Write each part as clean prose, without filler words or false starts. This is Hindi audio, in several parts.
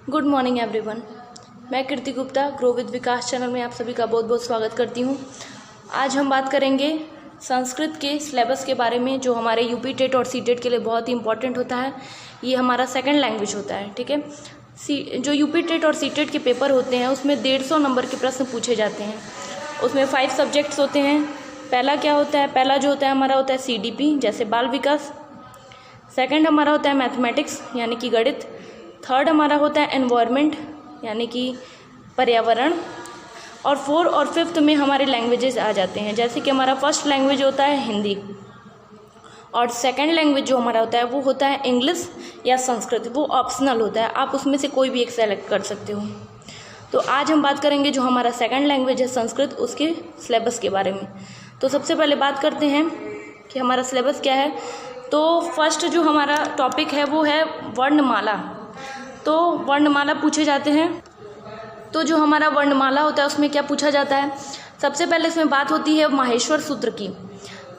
Good morning everyone. मैं Kirti Gupta grow with Vikas channel में आप सभी का बहुत बहुत स्वागत करती हूँ। आज हम बात करेंगे संस्कृत के सिलेबस के बारे में, जो हमारे यूपी टेट और सी टेट के लिए बहुत ही इंपॉर्टेंट होता है। ये हमारा सेकंड लैंग्वेज होता है, ठीक है। जो यूपी टेट और सी टेट के पेपर होते हैं उसमें 150 नंबर के प्रश्न पूछे जाते हैं। उसमें 5 सब्जेक्ट्स होते हैं। पहला क्या होता है? पहला जो होता है हमारा होता है CDP, जैसे बाल विकास। सेकंड हमारा होता है मैथमेटिक्स यानी कि गणित। थर्ड हमारा होता है एनवायरनमेंट यानी कि पर्यावरण। और 4 और 5th में हमारे लैंग्वेजेस आ जाते हैं, जैसे कि हमारा फर्स्ट लैंग्वेज होता है हिंदी और सेकंड लैंग्वेज जो हमारा होता है वो होता है इंग्लिश या संस्कृत। वो ऑप्शनल होता है, आप उसमें से कोई भी एक सेलेक्ट कर सकते हो। तो आज हम बात करेंगे जो हमारा सेकंड लैंग्वेज है संस्कृत, उसके सिलेबस के बारे में। तो सबसे पहले बात करते हैं कि हमारा सिलेबस क्या है। तो फर्स्ट जो हमारा टॉपिक है वो है वर्णमाला। तो वर्णमाला पूछे जाते हैं। तो जो हमारा वर्णमाला होता है उसमें क्या पूछा जाता है? सबसे पहले इसमें बात होती है माहेश्वर सूत्र की,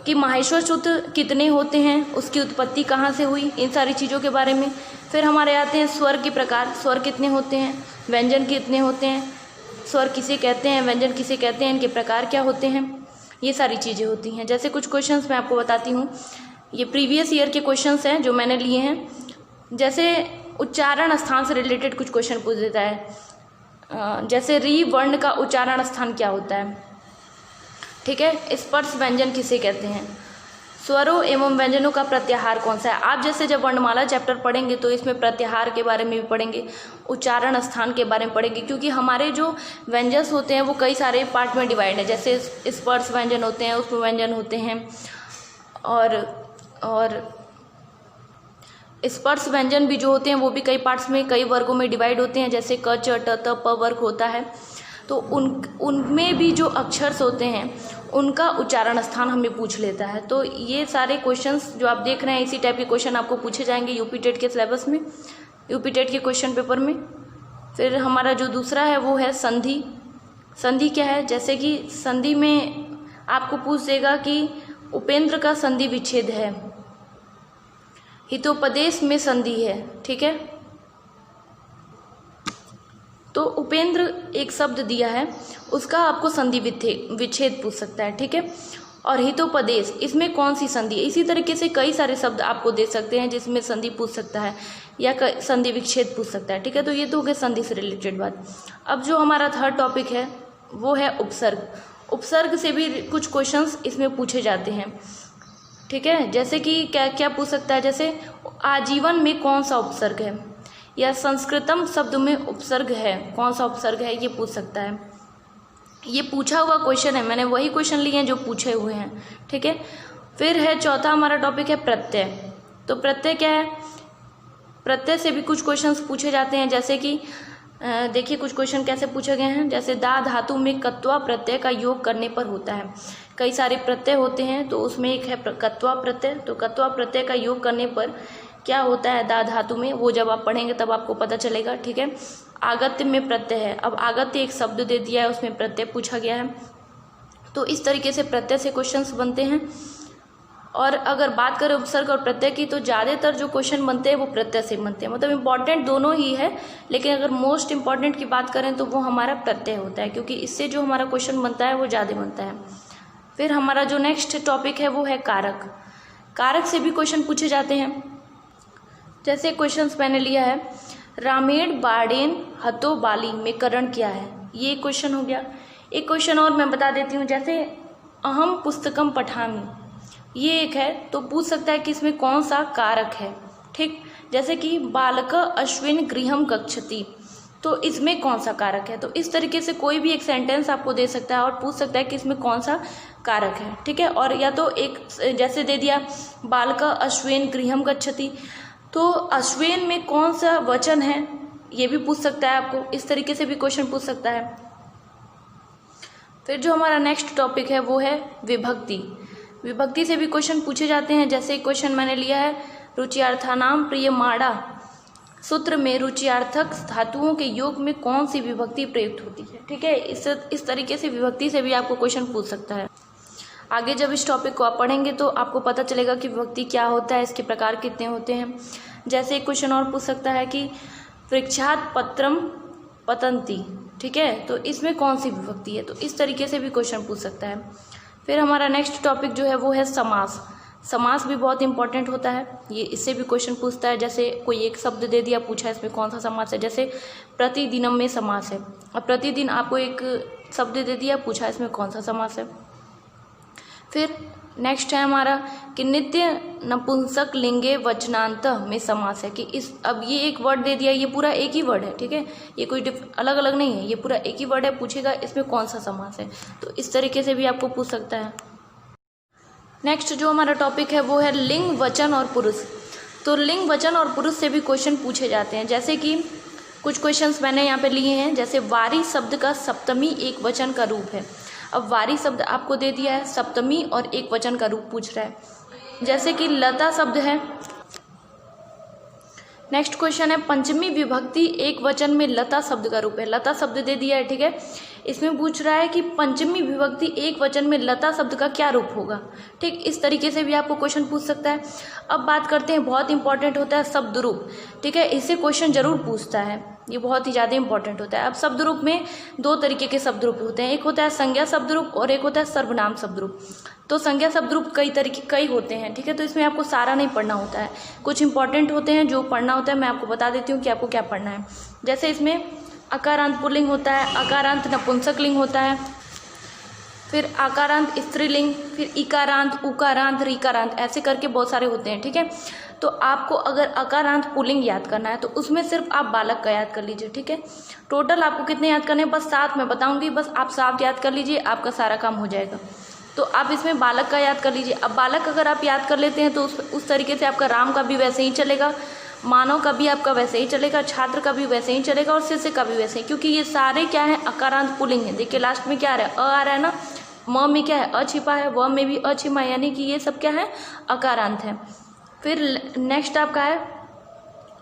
कि माहेश्वर सूत्र कितने होते हैं, उसकी उत्पत्ति कहाँ से हुई, इन सारी चीज़ों के बारे में। फिर हमारे आते हैं स्वर के प्रकार, स्वर कितने होते हैं, व्यंजन कितने होते हैं, स्वर किसे कहते हैं, व्यंजन किसे कहते हैं, इनके प्रकार क्या होते हैं, ये सारी चीज़ें होती हैं। जैसे कुछ क्वेश्चंस मैं आपको बताती हूँ, ये प्रीवियस ईयर के क्वेश्चंस हैं जो मैंने लिए हैं। जैसे उच्चारण स्थान से रिलेटेड कुछ क्वेश्चन पूछ देता है, जैसे री वर्ण का उच्चारण स्थान क्या होता है, ठीक है। स्पर्श व्यंजन किसे कहते हैं, स्वरों एवं व्यंजनों का प्रत्याहार कौन सा है। आप जैसे जब वर्णमाला चैप्टर पढ़ेंगे तो इसमें प्रत्याहार के बारे में भी पढ़ेंगे, उच्चारण स्थान के बारे में पढ़ेंगे, क्योंकि हमारे जो व्यंजन होते हैं वो कई सारे पार्ट में डिवाइड है। जैसे स्पर्श व्यंजन होते हैं, उसमें व्यंजन होते हैं, और स्पर्श व्यंजन भी जो होते हैं वो भी कई पार्ट्स में, कई वर्गों में डिवाइड होते हैं। जैसे क च ट त प वर्ग होता है, तो उनमें भी जो अक्षर होते हैं उनका उच्चारण स्थान हमें पूछ लेता है। तो ये सारे क्वेश्चंस जो आप देख रहे हैं, इसी टाइप के क्वेश्चन आपको पूछे जाएंगे यूपी टेट के सिलेबस में, यूपी टेट के क्वेश्चन पेपर में। फिर हमारा जो दूसरा है वो है संधि। संधि क्या है? जैसे कि संधि में आपको पूछ देगा कि उपेंद्र का संधि विच्छेद है, हितोपदेश में संधि है, ठीक है। तो उपेंद्र एक शब्द दिया है, उसका आपको संधि विच्छेद पूछ सकता है, ठीक है। और हितोपदेश, इसमें कौन सी संधि है। इसी तरीके से कई सारे शब्द आपको दे सकते हैं जिसमें संधि पूछ सकता है या संधि विच्छेद पूछ सकता है, ठीक है। तो ये तो हो गया संधि से रिलेटेड बात। अब जो हमारा थर्ड टॉपिक है वो है उपसर्ग। उपसर्ग से भी कुछ क्वेश्चंस इसमें पूछे जाते हैं, ठीक है। जैसे कि क्या क्या पूछ सकता है, जैसे आजीवन में कौन सा उपसर्ग है, या संस्कृतम शब्द में उपसर्ग है, कौन सा उपसर्ग है, ये पूछ सकता है। ये पूछा हुआ क्वेश्चन है, मैंने वही क्वेश्चन लिए हैं जो पूछे हुए हैं, ठीक है। फिर है चौथा हमारा टॉपिक है प्रत्यय। तो प्रत्यय क्या है? प्रत्यय से भी कुछ क्वेश्चंस पूछे जाते हैं। जैसे कि देखिए कुछ क्वेश्चन कैसे पूछे गए हैं। जैसे दा धातु में कत्वा प्रत्यय का योग करने पर होता है। कई सारे प्रत्यय होते हैं, तो उसमें एक है कत्वा प्रत्यय। तो कत्वा प्रत्यय का योग करने पर क्या होता है दा धातु में, वो जब आप पढ़ेंगे तब आपको पता चलेगा, ठीक है। आगत्य में प्रत्यय है। अब आगत्य एक शब्द दे दिया है, उसमें प्रत्यय पूछा गया है। तो इस तरीके से प्रत्यय से क्वेश्चंस बनते हैं। और अगर बात करें उपसर्ग और प्रत्यय की, तो ज़्यादातर जो क्वेश्चन बनते हैं वो प्रत्यय से बनते हैं। मतलब इम्पॉर्टेंट दोनों ही है, लेकिन अगर मोस्ट इम्पॉर्टेंट की बात करें तो वो हमारा प्रत्यय होता है, क्योंकि इससे जो हमारा क्वेश्चन बनता है वो ज़्यादा बनता है। फिर हमारा जो नेक्स्ट टॉपिक है वो है कारक। कारक से भी क्वेश्चन पूछे जाते हैं। जैसे क्वेश्चंस मैंने लिया है, रामेण बाड़ेन हतो बाली में करण क्या है, ये क्वेश्चन हो गया। एक क्वेश्चन और मैं बता देती हूँ, जैसे अहम पुस्तकम पठामी, ये एक है, तो पूछ सकता है कि इसमें कौन सा कारक है, ठीक। जैसे कि बालक अश्विन गृहम गच्छति, तो इसमें कौन सा कारक है। तो इस तरीके से कोई भी एक सेंटेंस आपको दे सकता है और पूछ सकता है कि इसमें कौन सा कारक है, ठीक है। और या तो एक जैसे दे दिया बालक अश्विन गृहम गच्छति, तो अश्विन में कौन सा वचन है, ये भी पूछ सकता है आपको। इस तरीके से भी क्वेश्चन पूछ सकता है। फिर जो हमारा नेक्स्ट टॉपिक है वो है विभक्ति। विभक्ति से भी क्वेश्चन पूछे जाते हैं। जैसे क्वेश्चन मैंने लिया है, रुचियार्थानाम प्रियमाणा सूत्र में रुचियार्थक धातुओं के योग में कौन सी विभक्ति प्रयुक्त होती है, ठीक है। इस तरीके से विभक्ति से भी आपको क्वेश्चन पूछ सकता है। आगे जब इस टॉपिक को आप पढ़ेंगे तो आपको पता चलेगा कि विभक्ति क्या होता है, इसके प्रकार कितने होते हैं। जैसे एक क्वेश्चन और पूछ सकता है कि वृक्षात पत्रम पतंती, ठीक है, तो इसमें कौन सी विभक्ति है? तो इस तरीके से भी क्वेश्चन पूछ सकता है। फिर हमारा नेक्स्ट टॉपिक जो है वो है समास। समास भी बहुत इंपॉर्टेंट होता है, ये इससे भी क्वेश्चन पूछता है। जैसे कोई एक शब्द दे दिया, पूछा इसमें कौन सा समास है, जैसे प्रतिदिनम में समास है। अब प्रतिदिन आपको एक शब्द दे दिया, पूछा इसमें कौन सा समास है। फिर नेक्स्ट है हमारा कि नित्य नपुंसक लिंगे वचनांत में समास है, कि इस अब ये एक वर्ड दे दिया, ये पूरा एक ही वर्ड है, ठीक है, ये कोई अलग अलग नहीं है, ये पूरा एक ही वर्ड है, पूछेगा इसमें कौन सा समास है। तो इस तरीके से भी आपको पूछ सकता है। नेक्स्ट जो हमारा टॉपिक है वो है लिंग, वचन और पुरुष। तो लिंग, वचन और पुरुष से भी क्वेश्चन पूछे जाते हैं। जैसे कि कुछ क्वेश्चंस मैंने यहाँ पे लिए हैं, जैसे वारी शब्द का सप्तमी एक वचन का रूप है। अब वारी शब्द आपको दे दिया है, सप्तमी और एक वचन का रूप पूछ रहा है। जैसे कि लता शब्द है। नेक्स्ट क्वेश्चन है पंचमी विभक्ति एक वचन में लता शब्द का रूप है। लता शब्द दे दिया है, ठीक है, इसमें पूछ रहा है कि पंचमी विभक्ति एक वचन में लता शब्द का क्या रूप होगा। ठीक, इस तरीके से भी आपको क्वेश्चन पूछ सकता है। अब बात करते हैं, बहुत इंपॉर्टेंट होता है शब्द रूप, ठीक है, इससे क्वेश्चन जरूर पूछता है, ये बहुत ही ज़्यादा इंपॉर्टेंट होता है। अब शब्द रूप में दो तरीके के शब्द रूप होते हैं, एक होता है संज्ञा शब्द रूप और एक होता है सर्वनाम शब्द रूप। तो संज्ञा शब्द रूप कई होते हैं, ठीक है, तो इसमें आपको सारा नहीं पढ़ना होता है, कुछ इंपॉर्टेंट होते हैं जो पढ़ना होता है। मैं आपको बता देती हूँ कि आपको क्या पढ़ना है। जैसे इसमें अकारांत पुल्लिंग होता है, अकारांत नपुंसक लिंग होता है, फिर आकारांत स्त्रीलिंग, फिर इकारांत, उकारांत, ऋकारांत, ऐसे करके बहुत सारे होते हैं, ठीक है। तो आपको अगर अकारांत पुल्लिंग याद करना है तो उसमें सिर्फ आप बालक का याद कर लीजिए, ठीक है। टोटल आपको कितने याद करने हैं, बस 7 मैं बताऊंगी, बस आप 7 याद कर लीजिए, आपका सारा काम हो जाएगा। तो आप इसमें बालक का याद कर लीजिए। अब बालक अगर आप याद कर लेते हैं तो उस तरीके से आपका राम का भी वैसे ही चलेगा, मानव का भी आपका वैसे ही चलेगा, छात्र का भी वैसे ही चलेगा और शिष्य का भी वैसे ही, क्योंकि ये सारे क्या है, अकारांत पुल्लिंग है। देखिए लास्ट में क्या आ रहा है, अ आ रहा है ना, म में क्या है, अ छिपा है, व में भी अ छिपा है, यानी कि ये सब क्या है, अकारांत है। फिर नेक्स्ट आपका है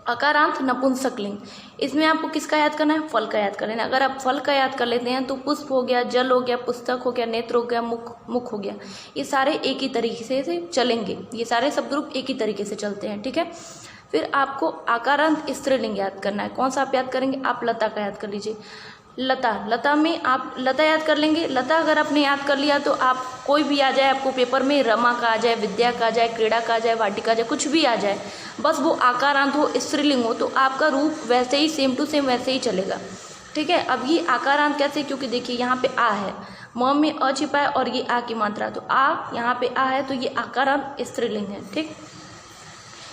अकारांत नपुंसक लिंग। इसमें आपको किसका याद करना है, फल का याद कर लेना। अगर आप फल का याद कर लेते हैं तो पुष्प हो गया, जल हो गया, पुस्तक हो गया, नेत्र हो गया, मुख हो गया, ये सारे एक ही तरीके से चलेंगे, ये सारे शब्द रूप एक ही तरीके से चलते हैं, ठीक है। फिर आपको आकारांत स्त्रीलिंग याद करना है। कौन सा आप याद करेंगे, आप लता का याद कर लीजिए। लता में आप लता याद कर लेंगे। लता अगर आपने याद कर लिया तो आप कोई भी आ जाए आपको पेपर में, रमा का आ जाए, विद्या का आ जाए, क्रीड़ा का आ जाए, वाटिका आ जाए, कुछ भी आ जाए, बस वो आकारांत हो, स्त्रीलिंग हो, तो आपका रूप वैसे ही सेम टू सेम वैसे ही चलेगा, ठीक है। अब ये आकारांत कैसे, क्योंकि देखिए यहाँ पे आ है, म में अ छिपा है और ये आ की मात्रा, तो आ यहाँ पे आ है, तो ये आकारांत स्त्रीलिंग है, ठीक।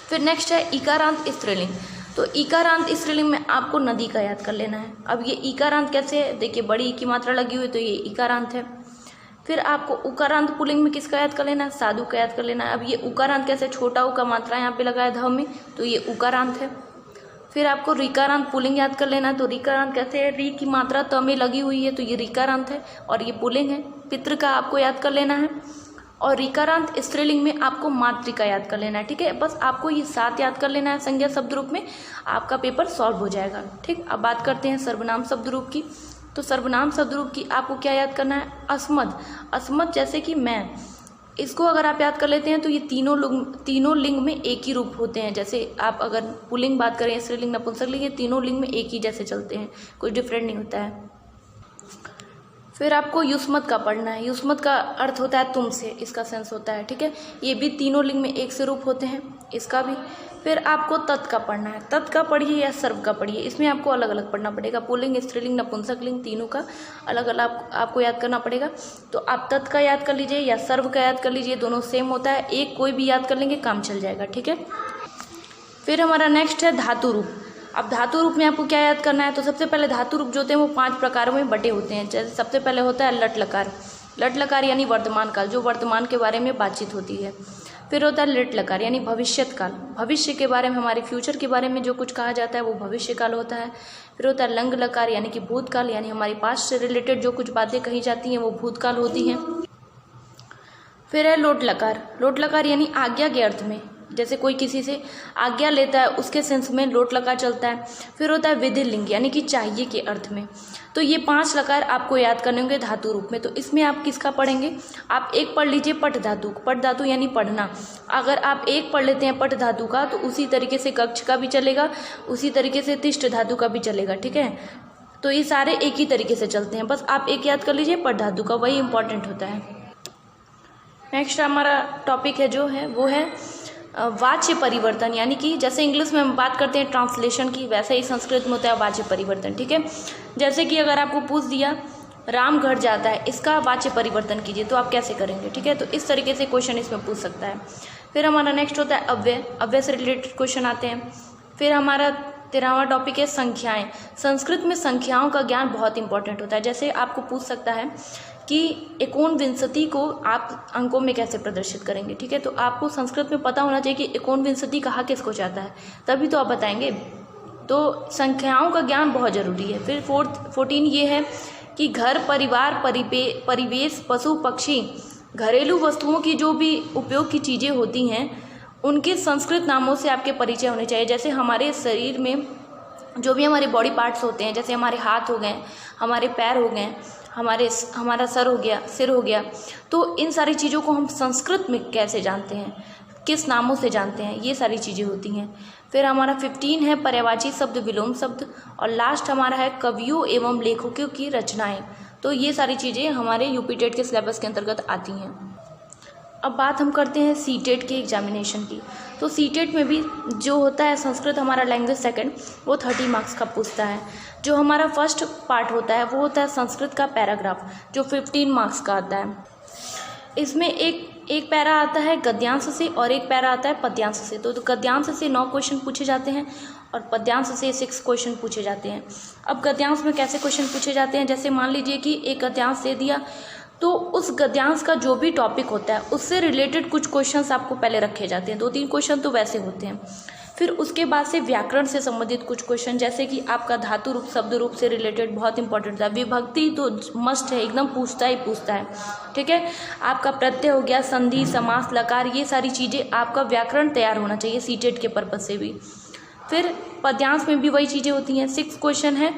फिर नेक्स्ट है इकारांत स्त्रीलिंग। तो इकारांत स्त्रीलिंग में आपको नदी का याद कर लेना है। अब ये इकारांत कैसे है, देखिए बड़ी ई की मात्रा लगी हुई है तो ये इकारांत है। फिर आपको उकारांत पुल्लिंग में किसका याद कर लेना है, साधु का याद कर लेना है। अब ये उकारांत कैसे, छोटा उ का मात्रा यहाँ पे लगा है ध में, तो ये उकारांत है। फिर आपको ऋकारांत पुल्लिंग याद कर लेना है। तो ऋकारांत कैसे है, री की मात्रा त में लगी हुई है तो ये ऋकारांत है और ये पुल्लिंग है। पितृ का आपको याद कर लेना है और ऋकारांत स्त्रीलिंग में आपको मातृका याद कर लेना है, ठीक है। बस आपको ये 7 याद कर लेना है संज्ञा शब्द रूप में, आपका पेपर सॉल्व हो जाएगा, ठीक। अब बात करते हैं सर्वनाम शब्द रूप की। तो सर्वनाम शब्द रूप की आपको क्या याद करना है, अस्मद। अस्मद जैसे कि मैं, इसको अगर आप याद कर लेते हैं तो ये तीनों लिंग में एक ही रूप होते हैं। जैसे आप अगर पुल्लिंग बात करें, स्त्रीलिंग, नपुंसक लिंग, ये तीनों लिंग में एक ही जैसे चलते हैं, कुछ डिफरेंट नहीं होता है। फिर आपको युष्मत का पढ़ना है। युष्मत का अर्थ होता है तुम से, इसका सेंस होता है, ठीक है। ये भी तीनों लिंग में एक से रूप होते हैं, इसका भी। फिर आपको तत् का पढ़ना है। तत् का पढ़िए या सर्व का पढ़िए, इसमें आपको अलग अलग पढ़ना पड़ेगा। पुल्लिंग, स्त्रीलिंग, नपुंसक लिंग, तीनों का अलग अलग आपको याद करना पड़ेगा। तो आप तत् का याद कर लीजिए या सर्व का याद कर लीजिए, दोनों सेम होता है, एक कोई भी याद कर लेंगे काम चल जाएगा, ठीक है। फिर हमारा नेक्स्ट है धातु रूप। अब धातु रूप में आपको क्या याद करना है, तो सबसे पहले धातु रूप जो होते हैं वो 5 प्रकारों में बटे होते हैं। जैसे सबसे पहले होता है लट लकार। लट लकार यानी वर्तमान काल, जो वर्तमान के बारे में बातचीत होती है। फिर होता है लिट लकार यानी भविष्यत काल, भविष्य के बारे में, हमारे फ्यूचर के बारे में जो कुछ कहा जाता है वो भविष्य काल होता है। फिर होता है लंग लकार यानी कि भूतकाल, यानी हमारी पास्ट से रिलेटेड जो कुछ बातें कही जाती हैं वो भूतकाल होती हैं। फिर है लोट लकार। लोट लकार यानी आज्ञा के अर्थ में, जैसे कोई किसी से आज्ञा लेता है उसके सेंस में लोट लकार चलता है। फिर होता है विधि लिंग यानी कि चाहिए के अर्थ में। तो ये 5 लकार आपको याद करने होंगे धातु रूप में। तो इसमें आप किसका पढ़ेंगे, आप एक पढ़ लीजिए पट धातु। पट धातु यानी पढ़ना। अगर आप एक पढ़ लेते हैं पट धातु का तो उसी तरीके से कक्ष का भी चलेगा, उसी तरीके से तिष्ठ धातु का भी चलेगा, ठीक है। तो ये सारे एक ही तरीके से चलते हैं, बस आप एक याद कर लीजिए पट धातु का, वही इंपॉर्टेंट होता है। नेक्स्ट हमारा टॉपिक है जो है वो है वाच्य परिवर्तन, यानी कि जैसे इंग्लिश में हम बात करते हैं ट्रांसलेशन की, वैसे ही संस्कृत में होता है वाच्य परिवर्तन, ठीक है। जैसे कि अगर आपको पूछ दिया राम घर जाता है, इसका वाच्य परिवर्तन कीजिए, तो आप कैसे करेंगे, ठीक है। तो इस तरीके से क्वेश्चन इसमें पूछ सकता है। फिर हमारा नेक्स्ट होता है अव्यय, अव्यय से रिलेटेड क्वेश्चन आते हैं। फिर हमारा 13वां टॉपिक है संख्याएं। संस्कृत में संख्याओं का ज्ञान बहुत इंपॉर्टेंट होता है। जैसे आपको पूछ सकता है कि 59 को आप अंकों में कैसे प्रदर्शित करेंगे, ठीक है। तो आपको संस्कृत में पता होना चाहिए कि 59 कहा किसको जाता है, तभी तो आप बताएंगे। तो संख्याओं का ज्ञान बहुत ज़रूरी है। फिर 14 ये है कि घर परिवार परिवेश पशु पक्षी घरेलू वस्तुओं की जो भी उपयोग की चीज़ें होती हैं उनके संस्कृत नामों से आपके परिचय होने चाहिए। जैसे हमारे शरीर में जो भी हमारे बॉडी पार्ट्स होते हैं, जैसे हमारे हाथ हो गए, हमारे पैर हो गए, हमारा सिर हो गया, तो इन सारी चीज़ों को हम संस्कृत में कैसे जानते हैं, किस नामों से जानते हैं, ये सारी चीज़ें होती हैं। फिर हमारा 15 है पर्यायवाची शब्द विलोम शब्द, और लास्ट हमारा है कवियों एवं लेखकों की रचनाएं। तो ये सारी चीज़ें हमारे यूपी टेट के सिलेबस के अंतर्गत आती हैं। अब बात हम करते हैं सीटेट के एग्जामिनेशन की। तो सीटेट में भी जो होता है संस्कृत हमारा लैंग्वेज सेकंड, वो 30 मार्क्स का पूछता है। जो हमारा फर्स्ट पार्ट होता है वो होता है संस्कृत का पैराग्राफ, जो 15 मार्क्स का आता है। इसमें एक पैरा आता है गद्यांश से और एक पैरा आता है पद्यांश से। तो गद्यांश से 9 क्वेश्चन पूछे जाते हैं और पद्यांश से 6 क्वेश्चन पूछे जाते हैं। अब गद्यांश में कैसे क्वेश्चन पूछे जाते हैं, जैसे मान लीजिए कि एक गद्यांश दे दिया, तो उस गद्यांश का जो भी टॉपिक होता है उससे रिलेटेड कुछ क्वेश्चंस आपको पहले रखे जाते हैं। 2-3 क्वेश्चन तो वैसे होते हैं। फिर उसके बाद से व्याकरण से संबंधित कुछ क्वेश्चन, जैसे कि आपका धातु रूप शब्द रूप से रिलेटेड बहुत इंपॉर्टेंट था। विभक्ति तो मस्ट है, एकदम पूछता है, ठीक है। आपका प्रत्यय हो गया, संधि, समास, लकार, ये सारी चीज़ें आपका व्याकरण तैयार होना चाहिए सीटेट के पर्पज से भी। फिर पद्यांश में भी वही चीज़ें होती हैं। 6 क्वेश्चन है,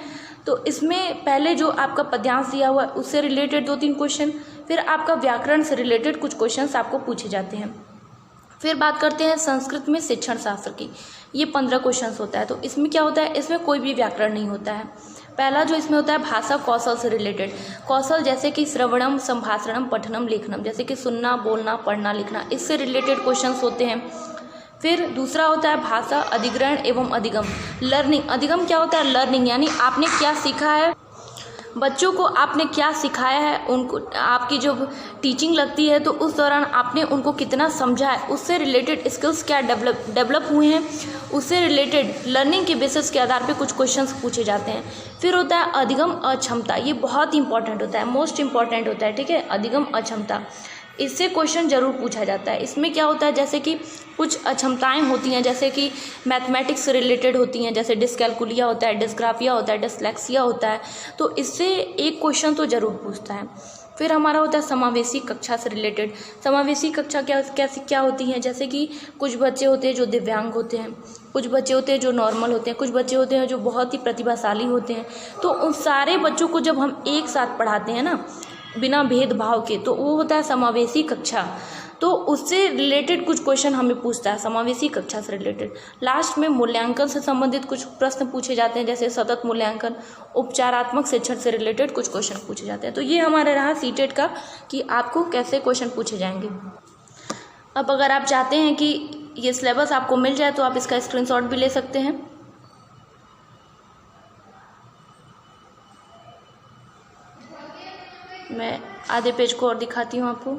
तो इसमें पहले जो आपका पद्यांश दिया हुआ है उससे रिलेटेड 2-3 क्वेश्चन, फिर आपका व्याकरण से रिलेटेड कुछ क्वेश्चंस आपको पूछे जाते हैं। फिर बात करते हैं संस्कृत में शिक्षण शास्त्र की। ये 15 क्वेश्चंस होता है। तो इसमें क्या होता है, इसमें कोई भी व्याकरण नहीं होता है। पहला जो इसमें होता है भाषा कौशल से रिलेटेड कौशल, जैसे कि श्रवणम, संभाषणम, पठनम, लेखनम, जैसे कि सुनना, बोलना, पढ़ना, लिखना, इससे रिलेटेड क्वेश्चंस होते हैं। फिर दूसरा होता है भाषा अधिग्रहण एवं अधिगम, लर्निंग। अधिगम क्या होता है, लर्निंग, यानी आपने क्या सीखा है, बच्चों को आपने क्या सिखाया है, उनको आपकी जो टीचिंग लगती है तो उस दौरान आपने उनको कितना समझा है, उससे रिलेटेड स्किल्स क्या डेवलप हुए हैं, उससे रिलेटेड लर्निंग के बेसिस के आधार पे कुछ क्वेश्चंस पूछे जाते हैं। फिर होता है अधिगम अक्षमता, ये बहुत इंपॉर्टेंट होता है, मोस्ट इंपॉर्टेंट होता है, ठीक है। अधिगम अक्षमता, इससे क्वेश्चन जरूर पूछा जाता है। इसमें क्या होता है, जैसे कि कुछ अक्षमताएं होती हैं, जैसे कि मैथमेटिक्स से रिलेटेड होती हैं, जैसे डिस्कैलकुलिया होता है, डिस्ग्राफिया होता है, डिसलेक्सिया होता है, तो इससे एक क्वेश्चन तो जरूर पूछता है। फिर हमारा होता है समावेशी कक्षा से रिलेटेड। समावेशी कक्षा क्या होती हैं, जैसे कि कुछ बच्चे होते हैं जो दिव्यांग होते हैं, कुछ बच्चे होते हैं जो नॉर्मल होते हैं, कुछ बच्चे होते हैं जो बहुत ही प्रतिभाशाली होते हैं। तो उन सारे बच्चों को जब हम एक साथ पढ़ाते हैं ना, बिना भेदभाव के, तो वो होता है समावेशी कक्षा। तो उससे रिलेटेड कुछ क्वेश्चन हमें पूछता है समावेशी कक्षा से रिलेटेड। लास्ट में मूल्यांकन से संबंधित कुछ प्रश्न पूछे जाते हैं, जैसे सतत मूल्यांकन, उपचारात्मक शिक्षण से रिलेटेड कुछ क्वेश्चन पूछे जाते हैं। तो ये हमारा रहा सीटेट का कि आपको कैसे क्वेश्चन पूछे जाएंगे। अब अगर आप चाहते हैं कि ये सिलेबस आपको मिल जाए तो आप इसका स्क्रीनशॉट भी ले सकते हैं। मैं आधे पेज को और दिखाती हूँ आपको।